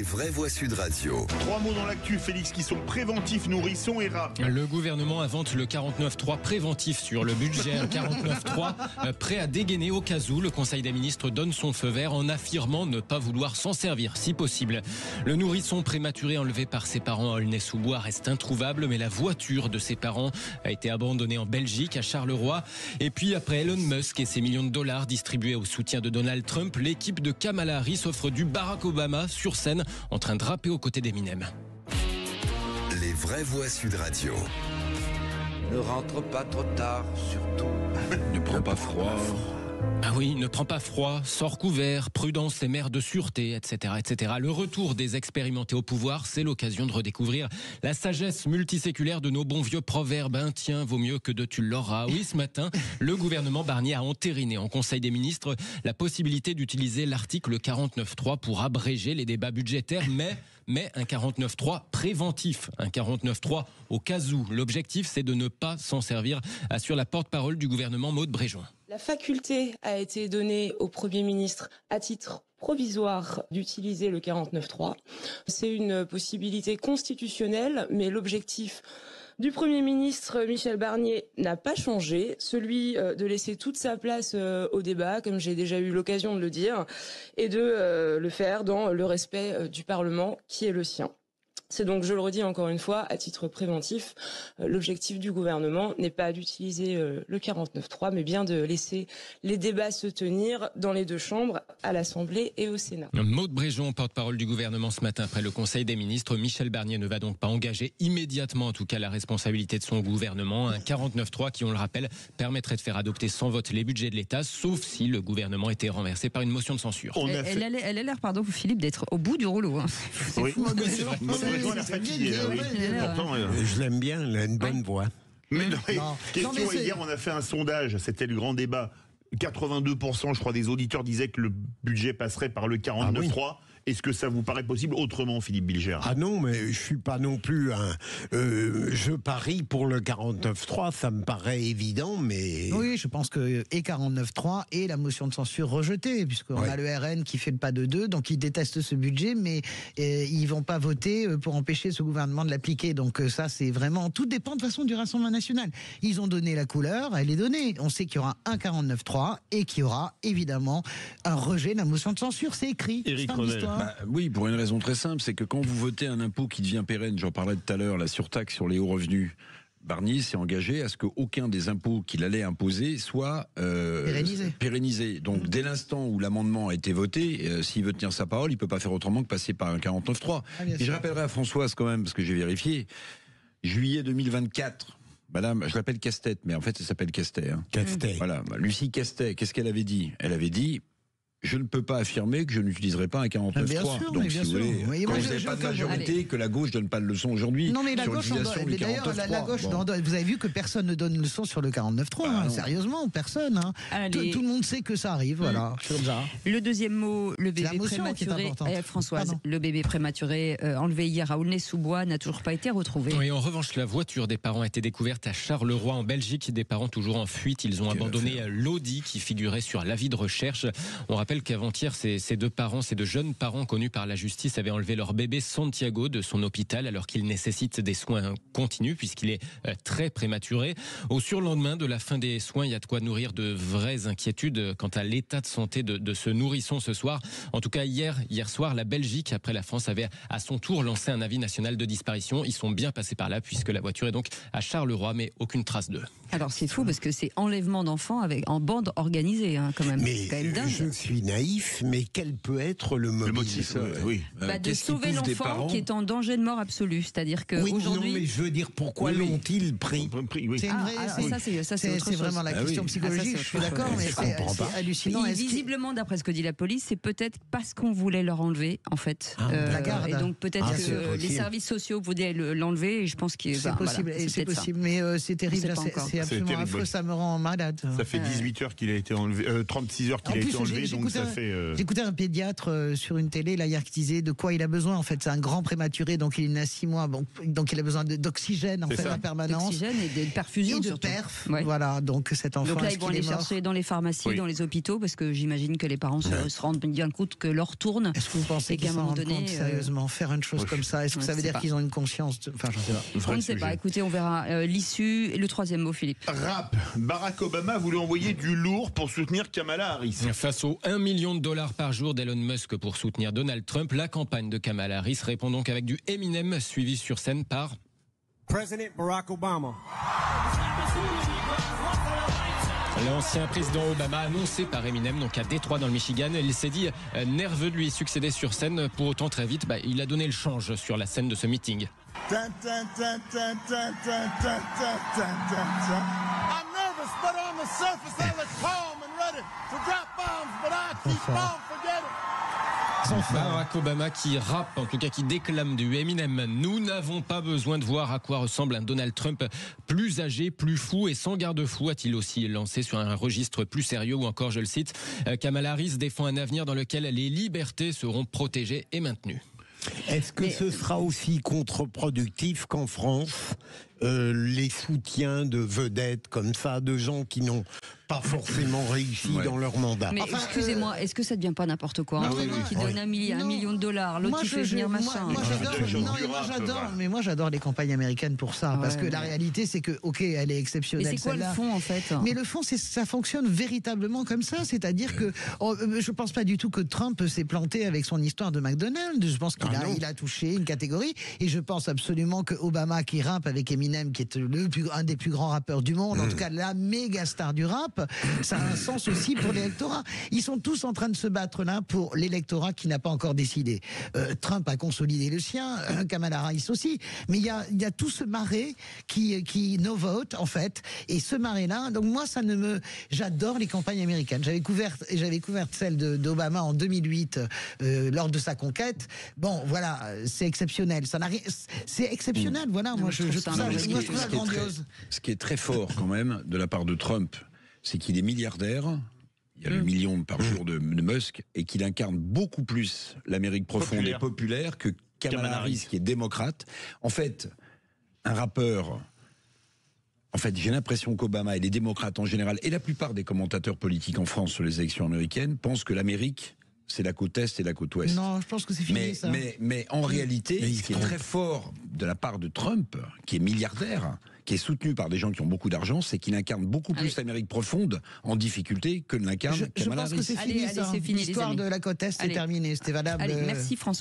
Les vraies voix Sud Radio. 3 mots dans l'actu, Félix, qui sont préventifs, nourrissons et rats. Le gouvernement invente le 49.3 préventif sur le budget. Un 49.3 prêt à dégainer au cas où. Le Conseil des ministres donne son feu vert en affirmant ne pas vouloir s'en servir si possible. Le nourrisson prématuré enlevé par ses parents à Aulnay-sous-Bois reste introuvable, mais la voiture de ses parents a été abandonnée en Belgique, à Charleroi. Et puis après Elon Musk et ses millions de dollars distribués au soutien de Donald Trump, l'équipe de Kamala Harris offre du Barack Obama sur scène en train de rapper aux côtés d'Eminem. Les vraies voix Sud Radio. Ne rentre pas trop tard, surtout. Ne prends pas froid. Ah oui, ne prends pas froid, sors couvert, prudence et mère de sûreté, etc., etc. Le retour des expérimentés au pouvoir, c'est l'occasion de redécouvrir la sagesse multiséculaire de nos bons vieux proverbes. Un tiens, vaut mieux que deux tu l'auras. Oui, ce matin, le gouvernement Barnier a entériné en Conseil des ministres la possibilité d'utiliser l'article 49.3 pour abréger les débats budgétaires, mais un 49.3 préventif, un 49.3 au cas où. L'objectif, c'est de ne pas s'en servir, assure la porte-parole du gouvernement, Maud Bréjon. La faculté a été donnée au Premier ministre à titre provisoire d'utiliser le 49.3. C'est une possibilité constitutionnelle, mais l'objectif du Premier ministre Michel Barnier n'a pas changé, celui de laisser toute sa place au débat, comme j'ai déjà eu l'occasion de le dire, et de le faire dans le respect du Parlement qui est le sien. C'est donc, je le redis encore une fois, à titre préventif, l'objectif du gouvernement n'est pas d'utiliser le 49.3, mais bien de laisser les débats se tenir dans les deux chambres, à l'Assemblée et au Sénat. Maud Bréjon, porte-parole du gouvernement ce matin après le Conseil des ministres. Michel Barnier ne va donc pas engager immédiatement, en tout cas, la responsabilité de son gouvernement. Un 49.3 qui, on le rappelle, permettrait de faire adopter sans vote les budgets de l'État, sauf si le gouvernement était renversé par une motion de censure. Elle a l'air, pardon, Philippe, d'être au bout du rouleau. Hein. Oui, c'est vrai. La fatigue, Je l'aime bien, elle a une bonne voix. Mais hier, on a fait un sondage, c'était le grand débat. 82%, je crois, des auditeurs disaient que le budget passerait par le 49.3. Est-ce que ça vous paraît possible autrement, Philippe Bilger? Ah non, mais je suis pas non plus un... je parie pour le 49.3, ça me paraît évident, mais... Oui, je pense que et 49.3 et la motion de censure rejetée, puisqu'on a le RN qui fait le pas de deux, donc ils détestent ce budget, mais ils vont pas voter pour empêcher ce gouvernement de l'appliquer. Donc ça, c'est vraiment... Tout dépend de toute façon du Rassemblement national. Ils ont donné la couleur, elle est donnée. On sait qu'il y aura un 49.3 et qu'il y aura évidemment un rejet de la motion de censure. C'est écrit. Éric Revel. Oui, pour une raison très simple, c'est que quand vous votez un impôt qui devient pérenne, j'en parlais tout à l'heure, la surtaxe sur les hauts revenus, Barnier s'est engagé à ce qu'aucun des impôts qu'il allait imposer soit pérennisé. Donc dès l'instant où l'amendement a été voté, s'il veut tenir sa parole, il ne peut pas faire autrement que passer par un 49.3. Et je rappellerai à Françoise quand même, parce que j'ai vérifié, juillet 2024, Madame, je l'appelle Castet, mais en fait elle s'appelle Castet. Hein. Castet. Voilà, Lucie Castet, qu'est-ce qu'elle avait dit? Elle avait dit: je ne peux pas affirmer que je n'utiliserai pas un 49.3. Donc, si vous voulez, quand vous n'avez pas de majorité, que la gauche ne donne pas de leçon aujourd'hui. Non, mais la gauche, d'ailleurs, la gauche, vous avez vu que personne ne donne leçon sur le 49.3. Sérieusement, personne. Hein. Tout le monde sait que ça arrive, voilà. Le deuxième mot, le bébé prématuré. Françoise, le bébé prématuré enlevé hier à Aulnay-sous-Bois n'a toujours pas été retrouvé. Oui, en revanche, la voiture des parents a été découverte à Charleroi, en Belgique. Des parents toujours en fuite. Ils ont abandonné l'Audi qui figurait sur l'avis de recherche. On rappelle qu'avant-hier, ces deux jeunes parents connus par la justice avaient enlevé leur bébé Santiago de son hôpital alors qu'il nécessite des soins continus puisqu'il est très prématuré. Au surlendemain de la fin des soins, il y a de quoi nourrir de vraies inquiétudes quant à l'état de santé de ce nourrisson ce soir. En tout cas, hier soir, la Belgique, après la France, avait à son tour lancé un avis national de disparition. Ils sont bien passés par là puisque la voiture est donc à Charleroi, mais aucune trace d'eux. Alors c'est fou parce que c'est enlèvement d'enfants en bande organisée, hein, quand même. Mais c'est quand même dingue. Je suis naïf, mais quel peut être le motif? De sauver l'enfant qui est en danger de mort absolu. C'est-à-dire qu'aujourd'hui... Non, mais je veux dire, pourquoi l'ont-ils pris? C'est vraiment la question psychologique, je suis d'accord, mais c'est hallucinant. Visiblement, d'après ce que dit la police, c'est peut-être parce qu'on voulait leur enlever, en fait. La garde. Et donc peut-être que les services sociaux voulaient l'enlever, et je pense que... C'est possible, c'est possible, mais c'est terrible, c'est absolument affreux, ça me rend malade. Ça fait 18 heures qu'il a été enlevé, 36 heures qu'il a été enlevé, donc J'écoutais un pédiatre sur une télé là hier qui disait de quoi il a besoin. En fait, c'est un grand prématuré, donc il est né à 6 mois, donc il a besoin d'oxygène en fait en permanence. D'oxygène et de perfusion. Et de perf. Ouais. Voilà, donc cet enfant. Donc là, ils vont aller chercher dans les pharmacies, dans les hôpitaux, parce que j'imagine que les parents se rendent bien compte que l'heure tourne. Est-ce que vous pensez qu'à un moment donné, sérieusement, faire une chose comme ça, est-ce que ça veut dire qu'ils ont une conscience Enfin, je sais pas. On ne sait pas. Écoutez, on verra l'issue. Et le troisième mot, Philippe. Rap. Barack Obama voulait envoyer du lourd pour soutenir Kamala Harris. Face aux $1 million par jour d'Elon Musk pour soutenir Donald Trump, la campagne de Kamala Harris répond donc avec du Eminem, suivi sur scène par President Barack Obama. L'ancien président Obama, annoncé par Eminem, donc à Détroit dans le Michigan. Il s'est dit nerveux de lui succéder sur scène. Pour autant, très vite, il a donné le change sur la scène de ce meeting. I'm nervous, but on the surface I look calm and ready to drop bombs, but I keep on forgetting. Barack Obama qui rappe, en tout cas qui déclame du Eminem. Nous n'avons pas besoin de voir à quoi ressemble un Donald Trump plus âgé, plus fou et sans garde-fou, a-t-il aussi lancé sur un registre plus sérieux. Ou encore, je le cite, Kamala Harris défend un avenir dans lequel les libertés seront protégées et maintenues. Est-ce que ce sera aussi contre-productif qu'en France, les soutiens de vedettes comme ça, de gens qui n'ont pas forcément réussi dans leur mandat? Mais excusez-moi, est-ce que ça ne devient pas n'importe quoi? Qui donne $1 million, l'autre qui fait venir machin. Moi j'adore les campagnes américaines pour ça, parce que la réalité c'est que, ok, elle est exceptionnelle. Mais c'est quoi le fond en fait? Mais le fond, ça fonctionne véritablement comme ça, c'est-à-dire que je pense pas du tout que Trump s'est planté avec son histoire de McDonald's. Je pense qu'il a touché une catégorie, et je pense absolument que Obama qui rappe avec Eminem, qui est un des plus grands rappeurs du monde, en tout cas la méga star du rap, ça a un sens aussi pour l'électorat. Ils sont tous en train de se battre là pour l'électorat qui n'a pas encore décidé. Trump a consolidé le sien, Kamala Harris aussi, mais il y a tout ce marais qui no vote en fait, et ce marais là, donc moi j'adore les campagnes américaines. J'avais couvert celle d'Obama en 2008 lors de sa conquête. Bon voilà, c'est exceptionnel, c'est exceptionnel, voilà. Moi je trouve ça grandiose. Ce qui est très fort quand même de la part de Trump, c'est qu'il est milliardaire, il y a le million par jour de Musk, et qu'il incarne beaucoup plus l'Amérique profonde et populaire que Kamala Harris, qui est démocrate. En fait, un rappeur... En fait, j'ai l'impression qu'Obama et les démocrates en général, et la plupart des commentateurs politiques en France sur les élections américaines, pensent que l'Amérique, c'est la côte Est et la côte Ouest. Non, je pense que c'est fini, ça. Mais en réalité, ce qui est très fort de la part de Trump, qui est milliardaire, qui est soutenu par des gens qui ont beaucoup d'argent, c'est qu'il incarne beaucoup plus l'Amérique profonde en difficulté que ne l'incarne Kamala Harris. Je pense que c'est fini, ça. L'histoire de la côte Est est terminée. C'était valable. Allez, merci François.